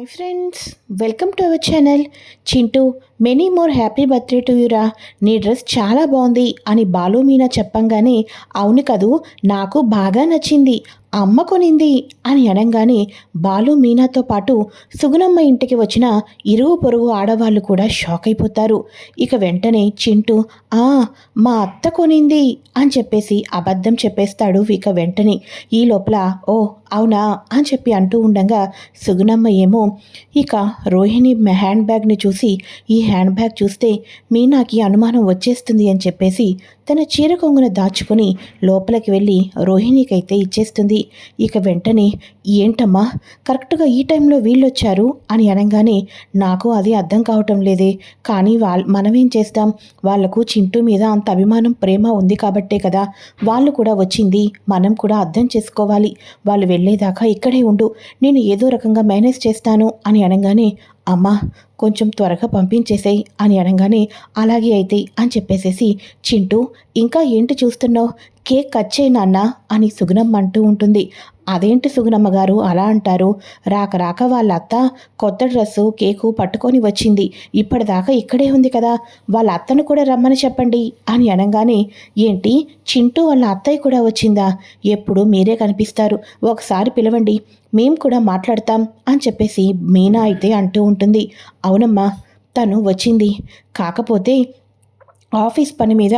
Hi friends, welcome to our channel. Chintu, many more happy birthday to యూరా. నీ dress చాలా బాగుంది అని బాలు మీనా చెప్పంగానే, అవును కదూ, నాకు బాగా నచ్చింది, అమ్మ కొనింది అని అనగానే బాలు మీనాతో పాటు సుగుణమ్మ ఇంటికి వచ్చిన ఇరుగు పొరుగు ఆడవాళ్ళు కూడా షాక్ అయిపోతారు. ఇక వెంటనే చింటూ ఆ మా అత్త కొనింది అని చెప్పేసి అబద్ధం చెప్పేస్తాడు. ఇక వెంటనే ఈ లోపల ఓ అవునా అని చెప్పి అంటూ ఉండగా సుగుణమ్మ ఏమో ఇక రోహిణి హ్యాండ్ బ్యాగ్ని చూసి ఈ హ్యాండ్ బ్యాగ్ చూస్తే మీనాకి అనుమానం వచ్చేస్తుంది అని చెప్పేసి తన చీర కొంగున దాచుకొని లోపలికి వెళ్ళి రోహిణికైతే ఇచ్చేస్తుంది. ఇక వెంటనే ఏంటమ్మా కరెక్ట్గా ఈ టైంలో వీళ్ళొచ్చారు అని అనగానే నాకు అది అర్థం కావటం లేదే, కానీ మనమేం చేస్తాం, వాళ్లకు చింటూ మీద అంత అభిమానం ప్రేమ ఉంది కాబట్టే కదా వాళ్ళు కూడా వచ్చింది, మనం కూడా అర్థం చేసుకోవాలి, వాళ్ళు వెళ్ళేదాకా ఇక్కడే ఉండు, నేను ఏదో రకంగా మేనేజ్ చేస్తాను అని అనగానే అమ్మా కొంచెం త్వరగా పంపించేసేయి అని అనగానే అలాగే అయితే అని చెప్పేసేసి చింటూ ఇంకా ఏంటి చూస్తున్నావు, కేక్ కట్ చేయి నాన్న అని సుగుణమ్మ అంటూ ఉంటుంది. అదేంటి సుగుణమ్మ గారు అలా అంటారు, రాక రాక వాళ్ళ అత్త కొత్త డ్రెస్సు కేకు పట్టుకొని వచ్చింది, ఇప్పటిదాకా ఇక్కడే ఉంది కదా, వాళ్ళ అత్తను కూడా రమ్మని చెప్పండి అని అనగానే ఏంటి చింటూ వాళ్ళ అత్తయ్య కూడా వచ్చిందా, ఎప్పుడు మీరే కనిపిస్తారు, ఒకసారి పిలవండి, మేము కూడా మాట్లాడతాం అని చెప్పేసి మీనా అయితే అంటూ ఉంటుంది. అవునమ్మా తను వచ్చింది, కాకపోతే ఆఫీస్ పని మీద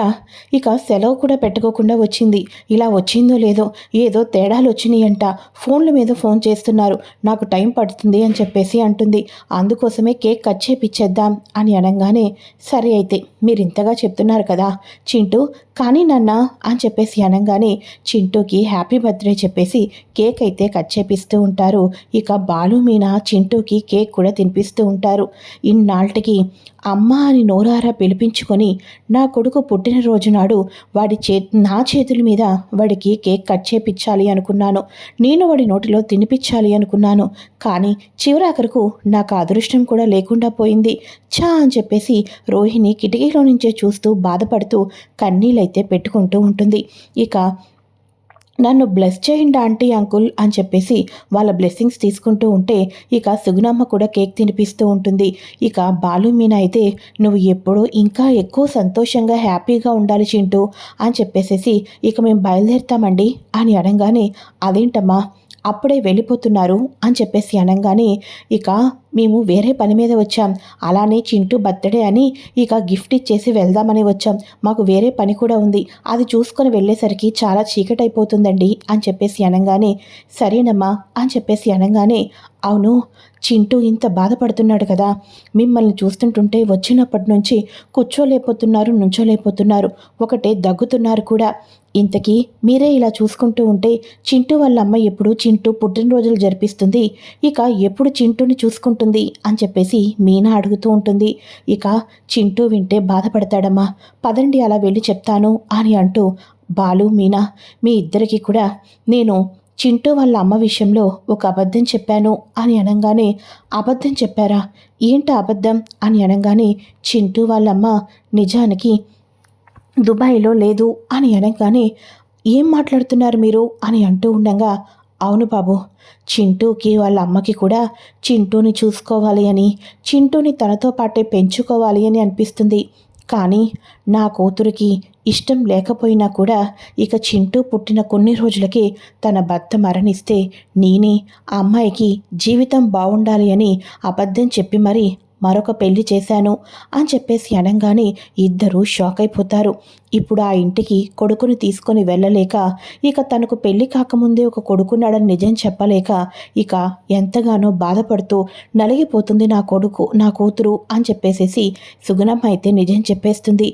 ఇక సెలవు కూడా పెట్టుకోకుండా వచ్చింది, ఇలా వచ్చిందో లేదో ఏదో తేడాలు వచ్చినాయంట, ఫోన్ల మీద ఫోన్ చేస్తున్నారు, నాకు టైం పడుతుంది అని చెప్పేసి అంటుంది, అందుకోసమే కేక్ కట్ చేపిచ్చేద్దాం అని అనగానే సరే అయితే మీరు ఇంతగా చెప్తున్నారు కదా చింటూ, కానీ నాన్న అని చెప్పేసి అనగానే చింటూకి హ్యాపీ బర్త్డే చెప్పేసి కేక్ అయితే కట్ చేపిస్తూ ఉంటారు. ఇక బాలు మీనా చింటూకి కేక్ కూడా తినిపిస్తూ ఉంటారు. ఇన్నాళ్ళకి అమ్మ అని నోరారా పిలిపించుకొని నా కొడుకు పుట్టినరోజు నాడు నా చేతుల మీద వాడికి కేక్ కట్ చేపించాలి అనుకున్నాను, నేను వాడి నోటిలో తినిపించాలి అనుకున్నాను, కానీ చివరాఖరకు నాకు అదృష్టం కూడా లేకుండా పోయింది చా అని చెప్పేసి రోహిణి కిటికీలో నుంచే చూస్తూ బాధపడుతూ కన్నీళ్ళైతే పెట్టుకుంటూ ఉంటుంది. ఇక నన్ను బ్లెస్ చేయండి ఆంటీ అంకుల్ అని చెప్పేసి వాళ్ళ బ్లెస్సింగ్స్ తీసుకుంటూ ఉంటే ఇక సుగుణమ్మ కూడా కేక్ తినిపిస్తూ ఉంటుంది. ఇక బాలు మీనా అయితే నువ్వు ఎప్పుడూ ఇంకా ఎక్కువ సంతోషంగా హ్యాపీగా ఉండాలి చింటూ అని చెప్పేసేసి ఇక మేము బయలుదేరుతామండి అని అనగానే అదేంటమ్మా అప్పుడే వెళ్ళిపోతున్నారు అని చెప్పేసి అనగానే ఇక మేము వేరే పని మీద వచ్చాం, అలానే చింటూ బర్త్డే అని ఇక గిఫ్ట్ ఇచ్చేసి వెళ్దామని వచ్చాం, మాకు వేరే పని కూడా ఉంది, అది చూసుకొని వెళ్ళేసరికి చాలా చీకటైపోతుందండి అని చెప్పేసి అనగానే సరేనమ్మా అని చెప్పేసి అనగానే అవును చింటూ ఇంత బాధపడుతున్నాడు కదా, మిమ్మల్ని చూస్తుంటుంటే వచ్చినప్పటి నుంచి కూర్చోలేకపోతున్నారు, నుంచోలేకపోతున్నారు, ఒకటే దగ్గుతున్నారు కూడా, ఇంతకీ మీరే ఇలా చూసుకుంటూ ఉంటే చింటూ వాళ్ళ అమ్మ ఎప్పుడు చింటూ పుట్టినరోజులు జరిపిస్తుంది, ఇక ఎప్పుడు చింటూని చూసుకుంటుంది అని చెప్పేసి మీనా అడుగుతూ ఉంటుంది. ఇక చింటూ వింటే బాధపడతాడమ్మా, పదండి అలా వెళ్ళి చెప్తాను అని అంటూ బాలు మీనా మీ ఇద్దరికి కూడా నేను చింటూ వాళ్ళ అమ్మ విషయంలో ఒక అబద్ధం చెప్పాను అని అనగానే అబద్ధం చెప్పారా, ఏంటి అబద్ధం అని అనగానే చింటూ వాళ్ళమ్మ నిజానికి దుబాయ్లో లేదు అని అనగానే ఏం మాట్లాడుతున్నారు మీరు అని అంటూ ఉండగా అవును బాబు, చింటూకి వాళ్ళ అమ్మకి కూడా చింటూని చూసుకోవాలి అని, చింటూని తనతో పాటే పెంచుకోవాలి అని అనిపిస్తుంది, కానీ నా కూతురికి ఇష్టం లేకపోయినా కూడా ఇక చింటూ పుట్టిన కొన్ని రోజులకే తన భర్త మరణిస్తే నేనే ఆ అమ్మాయికి జీవితం బాగుండాలి అని అబద్ధం చెప్పి మరీ మరొక పెళ్లి చేశాను అని చెప్పేసి అనగానే ఇద్దరూ షాక్ అయిపోతారు. ఇప్పుడు ఆ ఇంటికి కొడుకుని తీసుకొని వెళ్ళలేక, ఇక తనకు పెళ్లి కాకముందే ఒక కొడుకున్నాడని నిజం చెప్పలేక ఇక ఎంతగానో బాధపడుతూ నలిగిపోతుంది నా కూతురు అని చెప్పేసేసి సుగుణమ్మ అయితే నిజం చెప్పేస్తుంది.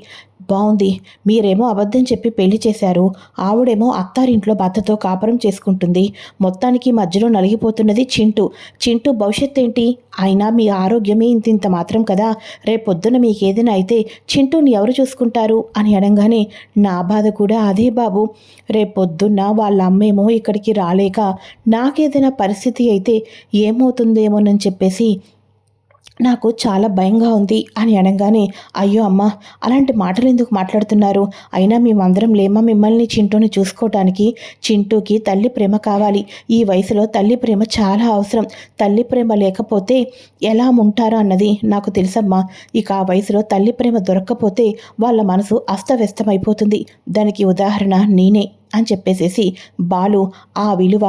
బాగుంది, మీరేమో అబద్ధం చెప్పి పెళ్లి చేశారు, ఆవిడేమో అత్తారింట్లో భర్తతో కాపురం చేసుకుంటుంది, మొత్తానికి మధ్యలో నలిగిపోతున్నది చింటూ భవిష్యత్ ఏంటి, అయినా మీ ఆరోగ్యమే ఇంత మాత్రం కదా, రేపొద్దున మీకేదైనా అయితే చింటూని ఎవరు చూసుకుంటారు అని అనగానే నా బాధ కూడా అదే బాబు, రేపొద్దున్న వాళ్ళ అమ్మేమో ఇక్కడికి రాలేక నాకేదైనా పరిస్థితి అయితే ఏమవుతుందేమోనని చెప్పేసి నాకు చాలా భయంగా ఉంది అని అనగానే, అయ్యో అమ్మ, అలాంటి మాటలు ఎందుకు మాట్లాడుతున్నారు? అయినా మేమందరం లేమా మిమ్మల్ని చింటూని చూసుకోవటానికి? చింటూకి తల్లి ప్రేమ కావాలి. ఈ వయసులో తల్లి ప్రేమ చాలా అవసరం. తల్లి ప్రేమ లేకపోతే ఎలా ఉంటారో అన్నది నాకు తెలుసమ్మా. ఇక ఆ వయసులో తల్లి ప్రేమ దొరక్కపోతే వాళ్ళ మనసు అస్తవ్యస్తమైపోతుంది. దానికి ఉదాహరణ నేనే అని చెప్పేసేసి బాలు ఆ విలువ,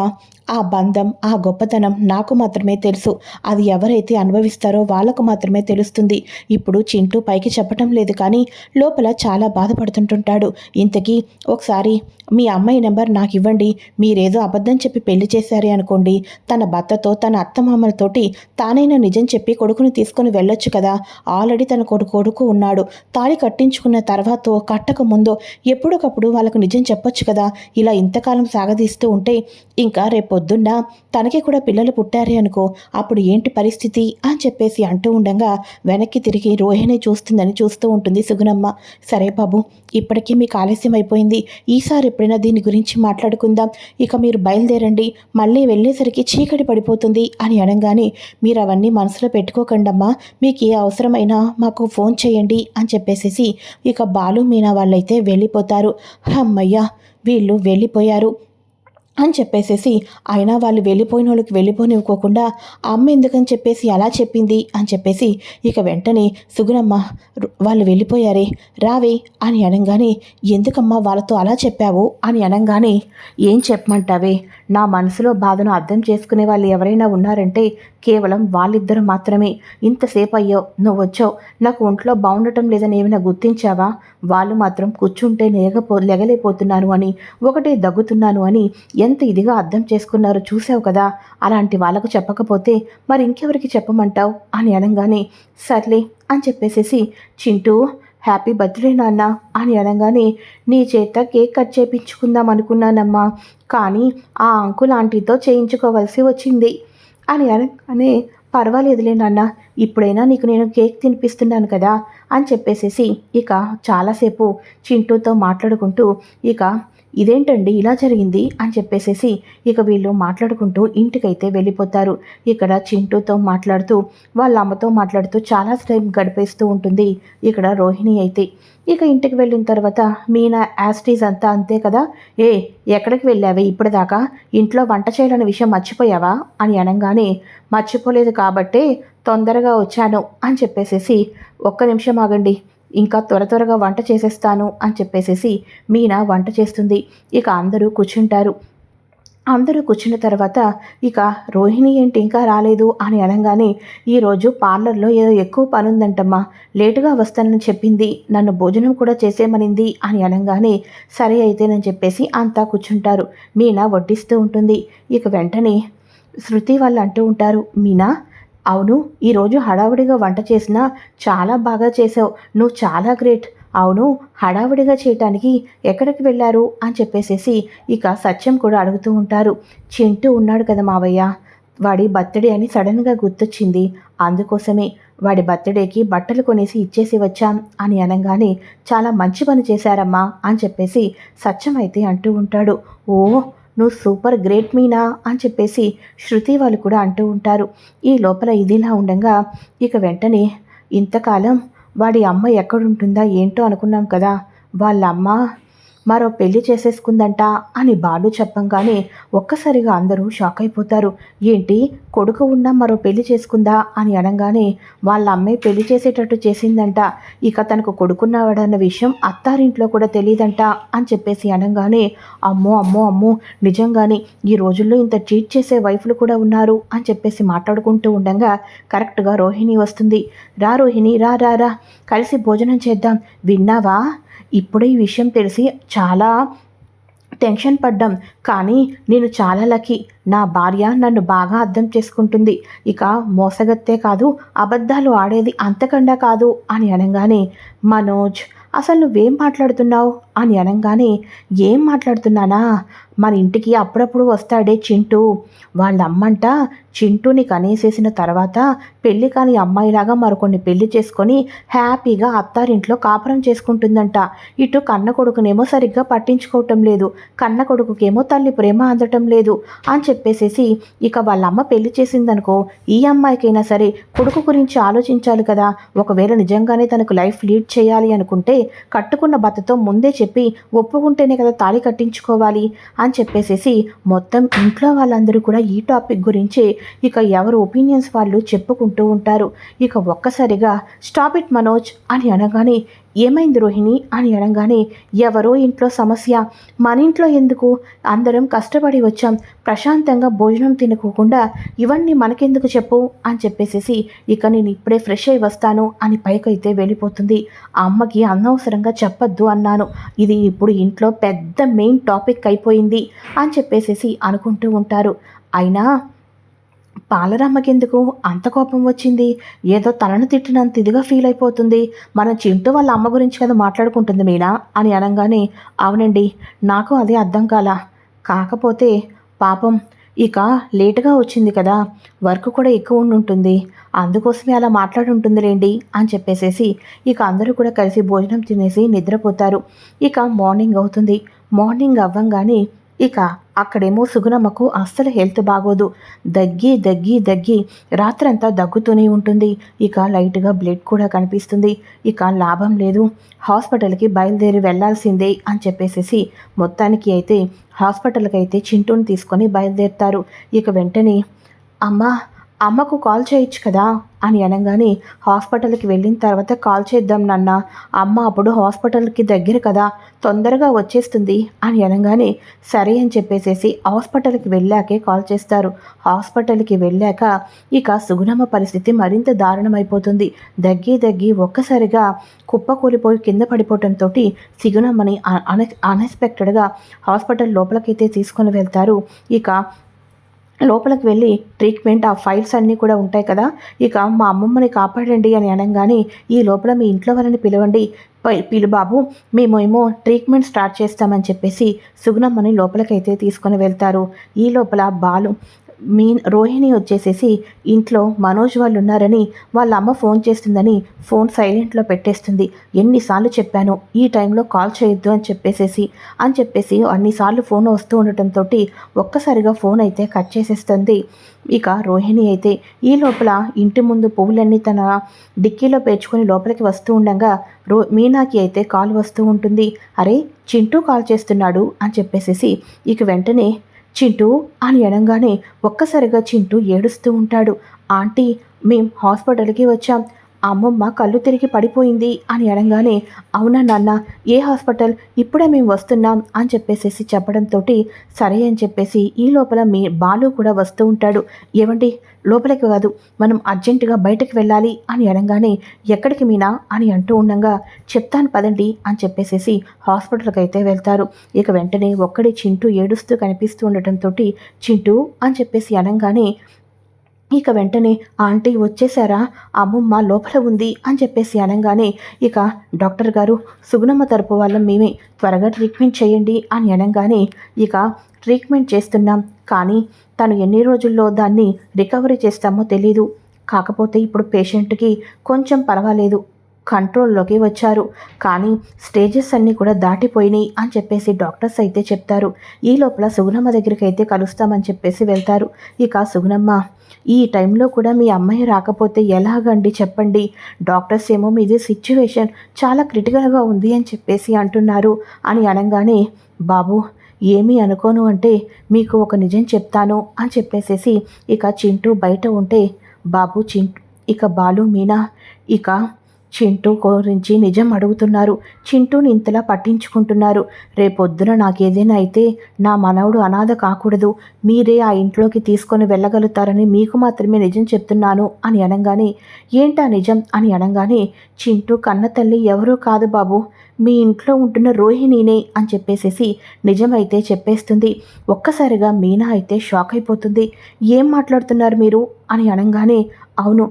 ఆ బంధం, ఆ గొప్పతనం నాకు మాత్రమే తెలుసు. అది ఎవరైతే అనుభవిస్తారో వాళ్ళకు మాత్రమే తెలుస్తుంది. ఇప్పుడు చింటూ పైకి చెప్పటం లేదు కానీ లోపల చాలా బాధపడుతుంటుంటాడు. ఇంతకీ ఒకసారి మీ అమ్మాయి నెంబర్ నాకు ఇవ్వండి. మీరేదో అబద్ధం చెప్పి పెళ్లి చేశారే అనుకోండి, తన భర్తతో తన అత్తమామలతోటి తానైనా నిజం చెప్పి కొడుకుని తీసుకొని వెళ్ళొచ్చు కదా. ఆల్రెడీ తన కొడుకు ఉన్నాడు. తాళి కట్టించుకున్న తర్వాత కట్టక ముందో ఎప్పటికప్పుడు వాళ్ళకు నిజం చెప్పొచ్చు కదా. ఇలా ఇంతకాలం సాగదీస్తూ ఉంటే ఇంకా రేపొద్దున్న తనకి కూడా పిల్లలు పుట్టారే అనుకో, అప్పుడు ఏంటి పరిస్థితి అని చెప్పేసి అంటూ ఉండగా వెనక్కి తిరిగి రోహిణి చూస్తుందని చూస్తూ ఉంటుంది సుగుణమ్మ. సరే బాబు, ఇప్పటికీ మీకు ఆలస్యం అయిపోయింది. ఈసారి ఎప్పుడైనా దీని గురించి మాట్లాడుకుందాం. ఇక మీరు బయలుదేరండి. మళ్ళీ వెళ్ళేసరికి చీకటి పడిపోతుంది అని అనగానే, మీరు అవన్నీ మనసులో పెట్టుకోకండమ్మా. మీకు ఏ అవసరమైనా మాకు ఫోన్ చేయండి అని చెప్పేసేసి ఇక బాలు మీనా వాళ్ళైతే వెళ్ళిపోతారు. అమ్మయ్య, వీళ్ళు వెళ్ళిపోయారు అని చెప్పేసేసి, అయినా వాళ్ళు వెళ్ళిపోయిన వాళ్ళకి వెళ్ళిపోనివ్వకోకుండా అమ్మ ఎందుకని చెప్పేసి అలా చెప్పింది అని చెప్పేసి ఇక వెంటనే సుగుణమ్మ, వాళ్ళు వెళ్ళిపోయారే, రావే అని అనగానే, ఎందుకమ్మా వాళ్ళతో అలా చెప్పావు అని అనగానే, ఏం చెప్పమంటావే, నా మనసులో బాధను అర్థం చేసుకునే వాళ్ళు ఎవరైనా ఉన్నారంటే కేవలం వాళ్ళిద్దరు మాత్రమే. ఇంతసేపు అయ్యో నువ్వు వచ్చావు, నాకు ఒంట్లో బాగుండటం లేదని ఏమైనా గుర్తించావా? వాళ్ళు మాత్రం కూర్చుంటే లెగలేకపోతున్నాను అని, ఒకటే దగ్గుతున్నాను అని ఎంత ఇదిగా అర్థం చేసుకున్నారో చూసావు కదా. అలాంటి వాళ్ళకు చెప్పకపోతే మరి ఇంకెవరికి చెప్పమంటావు అని అనగానే, సర్లే అని చెప్పేసేసి, చింటూ హ్యాపీ బర్త్డే నాన్న అని అనగానే, నీ చేత కేక్ కట్ చేయించుకుందాం అనుకున్నానమ్మా, కానీ ఆ అంకుల్ ఆంటీతో చేయించుకోవాల్సి వచ్చింది అని అనగానే, పర్వాలేదులే నాన్న, ఇప్పుడైనా నీకు నేను కేక్ తినిపిస్తున్నాను కదా అని చెప్పేసేసి ఇక చాలాసేపు చింటూతో మాట్లాడుకుంటూ ఇక ఇదేంటండి ఇలా జరిగింది అని చెప్పేసేసి ఇక వీళ్ళు మాట్లాడుకుంటూ ఇంటికైతే వెళ్ళిపోతారు. ఇక్కడ చింటూతో మాట్లాడుతూ వాళ్ళ అమ్మతో మాట్లాడుతూ చాలా టైం గడిపేస్తూ ఉంటుంది ఇక్కడ రోహిణి అయితే. ఇక ఇంటికి వెళ్ళిన తర్వాత మీనా యాస్టీజ్ అంతా అంతే కదా, ఏ ఎక్కడికి వెళ్ళావే ఇప్పటిదాకా, ఇంట్లో వంట చేయాలనే విషయం మర్చిపోయావా అని అనగానే, మర్చిపోలేదు కాబట్టే తొందరగా వచ్చాను అని చెప్పేసేసి, ఒక్క నిమిషం ఆగండి, ఇంకా త్వరగా వంట చేసేస్తాను అని చెప్పేసేసి మీనా వంట చేస్తుంది. ఇక అందరూ కూర్చుంటారు. అందరూ కూర్చున్న తర్వాత ఇక రోహిణి ఏంటి ఇంకా రాలేదు అని అనగానే, ఈరోజు పార్లర్లో ఏదో ఎక్కువ పని ఉందంటమ్మా, లేటుగా వస్తానని చెప్పింది, నన్ను భోజనం కూడా చేసేమనింది అని అనగానే, సరే అయితేనని చెప్పేసి అంతా కూర్చుంటారు. మీనా వడ్డిస్తూ ఉంటుంది. ఇక వెంటనే శృతి వాళ్ళు అంటూ ఉంటారు, మీనా, అవును, ఈరోజు హడావుడిగా వంట చేసినా చాలా బాగా చేసావు, నువ్వు చాలా గ్రేట్. అవును, హడావుడిగా చేయటానికి ఎక్కడికి వెళ్ళారు అని చెప్పేసేసి ఇక సత్యం కూడా అడుగుతూ ఉంటారు. చింటూ ఉన్నాడు కదా మావయ్య, వాడి బర్త్డే అని సడన్గా గుర్తొచ్చింది, అందుకోసమే వాడి బర్త్డేకి బట్టలు కొనేసి ఇచ్చేసి వచ్చాం అని అనగానే, చాలా మంచి పని చేశారమ్మా అని చెప్పేసి సత్యం అయితే అంటూ ఉంటాడు. ఓ, నువ్వు సూపర్ గ్రేట్ మీనా అని చెప్పేసి శృతి వాళ్ళు కూడా అంటూ ఉంటారు. ఈ లోపల ఇదిలా ఉండగా ఇక వెంటనే, ఇంతకాలం వాడి అమ్మ ఎక్కడుంటుందా ఏంటో అనుకున్నాం కదా, వాళ్ళ అమ్మ మరో పెళ్లి చేసేసుకుందంట అని బాలు చెప్పంగానే ఒక్కసారిగా అందరూ షాక్ అయిపోతారు. ఏంటి, కొడుకు ఉన్నా మరో పెళ్లి చేసుకుందా అని అనగానే, వాళ్ళ అమ్మాయి పెళ్లి చేసేటట్టు చేసిందంట, ఇక తనకు కొడుకున్నాడన్న విషయం అత్తారింట్లో కూడా తెలియదంట అని చెప్పేసి అనగానే, అమ్మో అమ్మో అమ్మో, నిజంగానే ఈ రోజుల్లో ఇంత చీట్ చేసే వైఫ్లు కూడా ఉన్నారు అని చెప్పేసి మాట్లాడుకుంటూ ఉండగా కరెక్ట్గా రోహిణి వస్తుంది. రా రోహిణి, రా రా రా, కలిసి భోజనం చేద్దాం. విన్నావా, ఇప్పుడు ఈ విషయం తెలిసి చాలా టెన్షన్ పడ్డాం, కానీ నేను చాలా లక్కీ, నా భార్య నన్ను బాగా అర్థం చేసుకుంటుంది, ఇక మోసగత్తే కాదు అబద్ధాలు ఆడేది అంతకన్నా కాదు అని అనగానే, మనోజ్, అసలు నువ్వేం మాట్లాడుతున్నావు అని అనగానే, ఏం మాట్లాడుతున్నానా, మన ఇంటికి అప్పుడప్పుడు వస్తాడే చింటూ, వాళ్ళ అమ్మంట చింటూని కనేసేసిన తర్వాత పెళ్లి కాని అమ్మాయిలాగా మరికొన్ని పెళ్లి చేసుకొని హ్యాపీగా అత్తారింట్లో కాపురం చేసుకుంటుందంట. ఇటు కన్న కొడుకునేమో సరిగ్గా పట్టించుకోవటం లేదు, కన్న కొడుకుకేమో తల్లి ప్రేమ అందటం లేదు అని చెప్పేసేసి, ఇక వాళ్ళ అమ్మ పెళ్లి చేసిందనుకో ఈ అమ్మాయికైనా సరే కొడుకు గురించి ఆలోచించాలి కదా. ఒకవేళ నిజంగానే తనకు లైఫ్ లీడ్ చేయాలి అనుకుంటే కట్టుకున్న భర్తతో ముందే చెప్పి ఒప్పుకుంటేనే కదా తాళి కట్టించుకోవాలి అని చెప్పేసేసి మొత్తం ఇంట్లో వాళ్ళందరూ కూడా ఈ టాపిక్ గురించే ఇక ఎవరు ఒపీనియన్స్ వాళ్ళు చెప్పుకుంటూ ఉంటారు. ఇక ఒక్కసారిగా స్టాప్ ఇట్ మనోజ్ అని అనగానే, ఏమైంది రోహిణి అని అనగానే, ఎవరో ఇంట్లో సమస్య, మన ఇంట్లో ఎందుకు, అందరం కష్టపడి వచ్చాం, ప్రశాంతంగా భోజనం తినకోకుండా ఇవన్నీ మనకెందుకు చెప్పు అని చెప్పేసేసి, ఇక నేను ఇప్పుడే ఫ్రెష్ అయి వస్తాను అని పైకైతే వెళ్ళిపోతుంది. ఆ అమ్మకి అనవసరంగా చెప్పొద్దు అన్నాను, ఇది ఇప్పుడు ఇంట్లో పెద్ద మెయిన్ టాపిక్ అయిపోయింది అని చెప్పేసేసి అనుకుంటూ ఉంటారు. అయినా పాలరమ్మకెందుకు అంత కోపం వచ్చింది, ఏదో తనను తిట్టినంత ఇదిగా ఫీల్ అయిపోతుంది, మనం చింటూ వాళ్ళ అమ్మ గురించి కదా మాట్లాడుకుంటుంది మీనా అని అనగానే, అవునండి నాకు అదే అర్థం కాలా, కాకపోతే పాపం ఇక లేటుగా వచ్చింది కదా, వర్క్ కూడా ఎక్కువ ఉంటుంది, అందుకోసమే అలా మాట్లాడుంటుందిలేండి అని చెప్పేసేసి ఇక అందరూ కూడా కలిసి భోజనం తినేసి నిద్రపోతారు. ఇక మార్నింగ్ అవుతుంది. మార్నింగ్ అవ్వంగానే ఇక అక్కడేమో సుగుణమ్మకు అస్సలు హెల్త్ బాగోదు, దగ్గి రాత్రంతా దగ్గుతూనే ఉంటుంది. ఇక లైట్గా బ్లడ్ కూడా కనిపిస్తుంది. ఇక లాభం లేదు, హాస్పిటల్కి బయలుదేరి వెళ్లాల్సిందే అని చెప్పేసేసి మొత్తానికి అయితే హాస్పిటల్కి అయితే చింటూని తీసుకొని బయలుదేరుతారు. ఇక వెంటనే, అమ్మకు కాల్ చేయొచ్చు కదా అని అనగానే, హాస్పిటల్కి వెళ్ళిన తర్వాత కాల్ చేద్దాం నాన్న, అమ్మ అప్పుడు హాస్పిటల్కి దగ్గర కదా, తొందరగా వచ్చేస్తుంది అని అనగానే, సరే అని చెప్పేసేసి హాస్పిటల్కి వెళ్ళాకే కాల్ చేస్తారు. హాస్పిటల్కి వెళ్ళాక ఇక సుగుణమ్మ పరిస్థితి మరింత దారుణమైపోతుంది. దగ్గి ఒక్కసారిగా కుప్పకూలిపోయి కింద పడిపోవడంతో సుగుణమ్మని అన్ఎక్స్పెక్టెడ్గా హాస్పిటల్ లోపలికైతే తీసుకొని వెళ్తారు. ఇక లోపలికి వెళ్ళి ట్రీట్మెంట్, ఆ ఫైల్స్ అన్నీ కూడా ఉంటాయి కదా, ఇక మా అమ్మమ్మని కాపాడండి అని అనగానే, ఈ లోపల మీ ఇంట్లో వాళ్ళని పిలవండి, పిలు బాబు, మేమేమో ట్రీట్మెంట్ స్టార్ట్ చేస్తామని చెప్పేసి సుగుణమ్మని లోపలికైతే తీసుకొని వెళ్తారు. ఈ లోపల బాలు రోహిణి వచ్చేసేసి ఇంట్లో మనోజ్ వాళ్ళు ఉన్నారని వాళ్ళ అమ్మ ఫోన్ చేస్తుందని ఫోన్ సైలెంట్లో పెట్టేస్తుంది. ఎన్నిసార్లు చెప్పాను ఈ టైంలో కాల్ చేయొద్దు అని చెప్పేసి అన్నిసార్లు ఫోన్ వస్తూ ఉండటంతో ఒక్కసారిగా ఫోన్ అయితే కట్ చేసేస్తుంది. ఇక రోహిణి అయితే ఈ లోపల ఇంటి ముందు పువ్వులన్నీ తన డిక్కీలో పేర్చుకొని లోపలికి వస్తూ ఉండగా మీనాకి అయితే కాల్ వస్తూ ఉంటుంది. అరే చింటూ కాల్ చేస్తున్నాడు అని చెప్పేసేసి ఇక వెంటనే చింటూ అని అనగానే ఒక్కసారిగా చింటూ ఏడుస్తూ ఉంటాడు. ఆంటీ, మేం హాస్పిటల్కి వచ్చాం, అమ్మమ్మ కళ్ళు తిరిగి పడిపోయింది అని అనగానే, అవునా నాన్న, ఏ హాస్పిటల్, ఇప్పుడే మేము వస్తున్నాం అని చెప్పేసేసి చెప్పడంతో సరే అని చెప్పేసి ఈ లోపల బాలు కూడా వస్తూ ఉంటాడు. ఏమండి, లోపలికి కాదు, మనం అర్జెంటుగా బయటకు వెళ్ళాలి అని అనగానే, ఎక్కడికి మీనా అని అంటూ ఉండగా, చెప్తాను పదండి అని చెప్పేసేసి హాస్పిటల్కి అయితే వెళ్తారు. ఇక వెంటనే ఒక్కడే చింటూ ఏడుస్తూ కనిపిస్తూ ఉండటంతో చింటూ అని చెప్పేసి అనగానే, ఇక వెంటనే ఆంటీ వచ్చేసారా, అమ్మమ్మ లోపల ఉంది అని చెప్పేసి అనగానే, ఇక డాక్టర్ గారు, సుగుణమ్మ తరపు వాళ్ళం మేమే, త్వరగా ట్రీట్మెంట్ చేయండి అని అనగానే, ఇక ట్రీట్మెంట్ చేస్తున్నాం, కానీ తను ఎన్ని రోజుల్లో దాన్ని రికవరీ చేస్తామో తెలీదు, కాకపోతే ఇప్పుడు పేషెంట్కి కొంచెం పర్వాలేదు, కంట్రోల్లోకి వచ్చారు, కానీ స్టేజెస్ అన్నీ కూడా దాటిపోయినాయి అని చెప్పేసి డాక్టర్స్ అయితే చెప్తారు. ఈ లోపల సుగుణమ్మ దగ్గరికి అయితే కలుస్తామని చెప్పేసి వెళ్తారు. ఇక సుగుణమ్మ, ఈ టైంలో కూడా మీ అమ్మాయి రాకపోతే ఎలాగండి చెప్పండి, డాక్టర్స్ ఏమో మీది సిచ్యువేషన్ చాలా క్రిటికల్గా ఉంది అని చెప్పేసి అంటున్నారు అని అనగానే, బాబు ఏమీ అనుకోను అంటే మీకు ఒక నిజం చెప్తాను అని చెప్పేసేసి ఇక చింటూ బయట ఉంటే, బాబు చింటూ, ఇక బాలు మీనా ఇక చింటూ గురించి నిజం అడుగుతున్నారు, చింటూని ఇంతలా పట్టించుకుంటున్నారు, రేపొద్దున నాకేదైనా అయితే నా మనవడు అనాథ కాకూడదు, మీరే ఆ ఇంట్లోకి తీసుకొని వెళ్ళగలుగుతారని మీకు మాత్రమే నిజం చెప్తున్నాను అని అనగానే, ఏంటా నిజం అని అనగానే, చింటూ కన్న తల్లి ఎవరూ కాదు బాబు, మీ ఇంట్లో ఉంటున్న రోహిణినే అని చెప్పేసేసి నిజమైతే చెప్పేస్తుంది. ఒక్కసారిగా మీనా అయితే షాక్ అయిపోతుంది. ఏం మాట్లాడుతున్నారు మీరు అని అనగానే, అవును,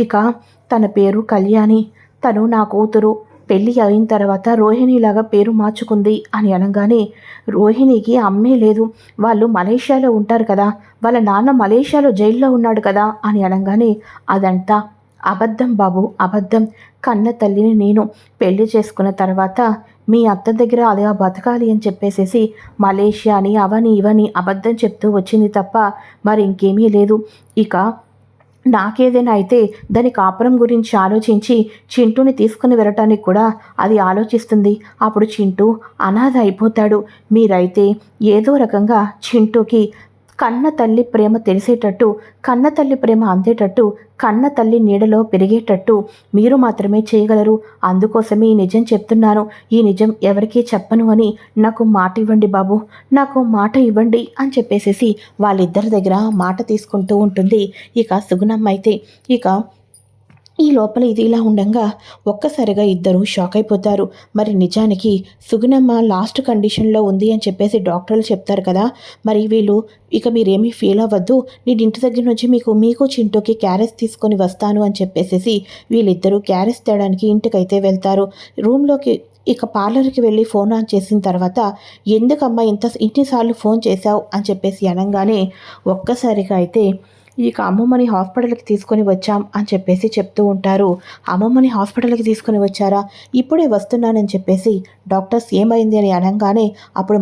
ఇక తన పేరు కళ్యాణి, తను నా కూతురు, పెళ్ళి అయిన తర్వాత రోహిణిలాగా పేరు మార్చుకుంది అని అనగానే, రోహిణికి అమ్మే లేదు, వాళ్ళు మలేషియాలో ఉంటారు కదా, వాళ్ళ నాన్న మలేషియాలో జైల్లో ఉన్నాడు కదా అని అనగానే, అదంతా అబద్ధం బాబు, అబద్ధం. కన్న తల్లిని నేను పెళ్లి చేసుకున్న తర్వాత మీ అత్త దగ్గర అలా బతకాలి అని చెప్పేసేసి మలేషియా అని అవని ఇవని అబద్ధం చెప్తూ వచ్చింది తప్ప మరి ఇంకేమీ లేదు. ఇక నాకేదైనా అయితే దాని కాపురం గురించి ఆలోచించి చింటూని తీసుకుని వెళ్ళటానికి కూడా అది ఆలోచిస్తుంది. అప్పుడు చింటూ అనాథ అయిపోతాడు. మీరైతే ఏదో రకంగా చింటూకి కన్న తల్లి ప్రేమ తెలిసేటట్టు, కన్న తల్లి ప్రేమ అందేటట్టు, కన్న తల్లి నీడలో పెరిగేటట్టు మీరు మాత్రమే చేయగలరు. అందుకోసమే ఈ నిజం చెప్తున్నాను. ఈ నిజం ఎవరికీ చెప్పను అని నాకు మాట ఇవ్వండి బాబు, నాకు మాట ఇవ్వండి అని చెప్పేసేసి వాళ్ళిద్దరి దగ్గర మాట తీసుకుంటూ ఉంటుంది. ఇక సుగుణమ్మ అయితే ఇక ఈ లోపల ఇది ఇలా ఉండంగా ఒక్కసారిగా ఇద్దరు షాక్ అయిపోతారు. మరి నిజానికి సుగుణమ్మ లాస్ట్ కండిషన్లో ఉంది అని చెప్పేసి డాక్టర్లు చెప్తారు కదా, మరి వీళ్ళు ఇక మీరేమీ ఫీల్ అవ్వద్దు, నేను ఇంటి దగ్గర నుంచి మీకు చింటూకి క్యారెస్ తీసుకొని వస్తాను అని చెప్పేసేసి వీళ్ళిద్దరూ క్యారెస్ తేడానికి ఇంటికైతే వెళ్తారు. రూమ్లోకి ఇక పార్లర్కి వెళ్ళి ఫోన్ ఆన్ చేసిన తర్వాత, ఎందుకమ్మా ఇన్నిసార్లు ఫోన్ చేశావు అని చెప్పేసి అనగానే, ఒక్కసారిగా అయితే ఇక అమ్మమ్మని హాస్పిటల్కి తీసుకొని వచ్చాం అని చెప్పేసి చెప్తూ ఉంటారు. అమ్మమ్మని హాస్పిటల్కి తీసుకొని వచ్చారా, ఇప్పుడే వస్తున్నానని చెప్పేసి డాక్టర్స్ ఏమైంది అని అనగానే, అప్పుడు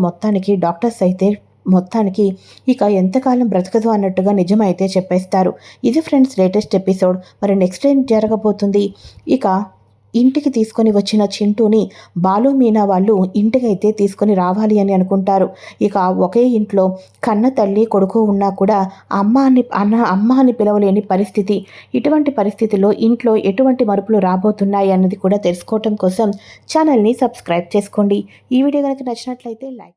మొత్తానికి ఇక ఎంతకాలం బ్రతకదు అన్నట్టుగా నిజమైతే చెప్పేస్తారు. ఇది ఫ్రెండ్స్ లేటెస్ట్ ఎపిసోడ్. మరి నెక్స్ట్ ఏం జరగబోతుంది? ఇక ఇంటికి తీసుకొని వచ్చిన చింటూని బాలు మీనా వాళ్ళు ఇంటికైతే తీసుకొని రావాలి అని అనుకుంటారు. ఇక ఒకే ఇంట్లో కన్న తల్లి కొడుకు ఉన్నా కూడా అమ్మ అని పిలవలేని పరిస్థితి. ఇటువంటి పరిస్థితిలో ఇంట్లో ఎటువంటి మరుపులు రాబోతున్నాయి అన్నది కూడా తెలుసుకోవటం కోసం ఛానల్ని సబ్స్క్రైబ్ చేసుకోండి. ఈ వీడియో కనుక నచ్చినట్లయితే లైక్